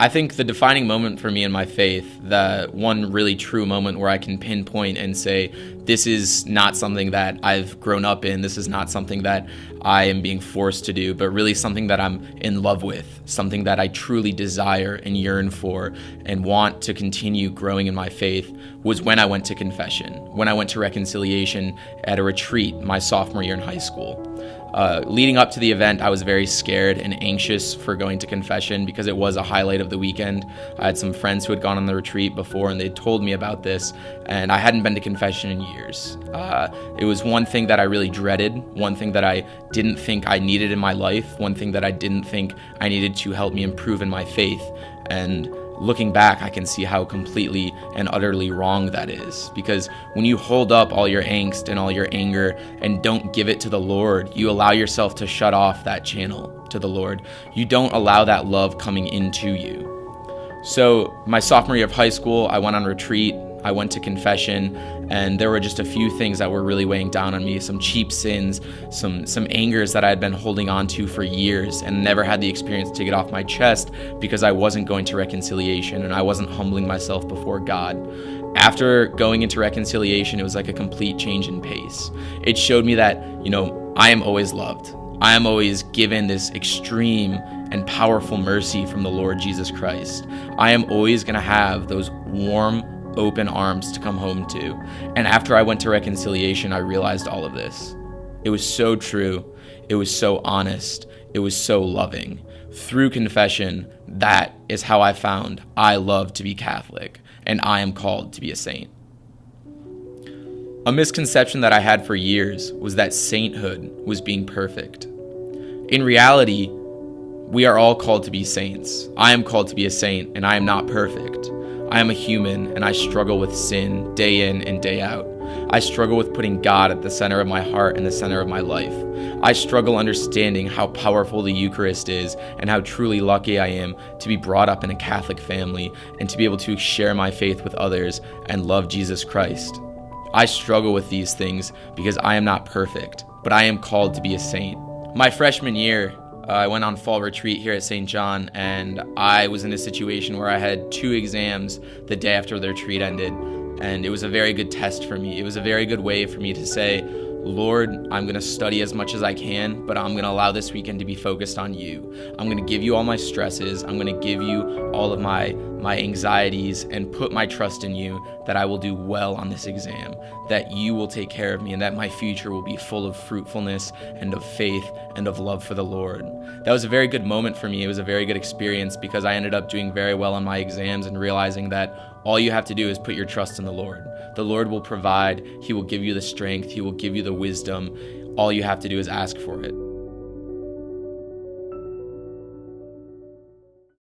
I think the defining moment for me in my faith, the one really true moment where I can pinpoint and say, this is not something that I've grown up in, this is not something that I am being forced to do, but really something that I'm in love with, something that I truly desire and yearn for and want to continue growing in my faith, was when I went to confession, when I went to reconciliation at a retreat my sophomore year in high school. Leading up to the event, I was very scared and anxious for going to confession because it was a highlight of the weekend. I had some friends who had gone on the retreat before and they told me about this, and I hadn't been to confession in years. It was one thing that I really dreaded, one thing that I didn't think I needed in my life, one thing that I didn't think I needed to help me improve in my faith. And looking back, I can see how completely and utterly wrong that is. Because when you hold up all your angst and all your anger and don't give it to the Lord, you allow yourself to shut off that channel to the Lord. You don't allow that love coming into you. So my sophomore year of high school, I went on retreat, I went to confession, and there were just a few things that were really weighing down on me, some cheap sins, some angers that I had been holding on to for years and never had the experience to get off my chest because I wasn't going to reconciliation and I wasn't humbling myself before God. After going into reconciliation, it was like a complete change in pace. It showed me that, I am always loved. I am always given this extreme and powerful mercy from the Lord Jesus Christ. I am always going to have those warm, open arms to come home to. And after I went to reconciliation, I realized all of this. It was so true. It was so honest. It was so loving. Through confession, that is how I found I love to be Catholic and I am called to be a saint. A misconception that I had for years was that sainthood was being perfect. In reality, we are all called to be saints. I am called to be a saint, and I am not perfect. I am a human, and I struggle with sin day in and day out. I struggle with putting God at the center of my heart and the center of my life. I struggle understanding how powerful the Eucharist is and how truly lucky I am to be brought up in a Catholic family and to be able to share my faith with others and love Jesus Christ. I struggle with these things because I am not perfect, but I am called to be a saint. My freshman year, I went on fall retreat here at St. John, and I was in a situation where I had 2 exams the day after the retreat ended, and it was a very good test for me. It was a very good way for me to say, Lord, I'm going to study as much as I can, but I'm going to allow this weekend to be focused on you. I'm going to give you all my stresses. I'm going to give you all of my anxieties and put my trust in you that I will do well on this exam, that you will take care of me, and that my future will be full of fruitfulness and of faith and of love for the Lord. That was a very good moment for me. It was a very good experience because I ended up doing very well on my exams and realizing that all you have to do is put your trust in the Lord. The Lord will provide. He will give you the strength. He will give you the wisdom. All you have to do is ask for it.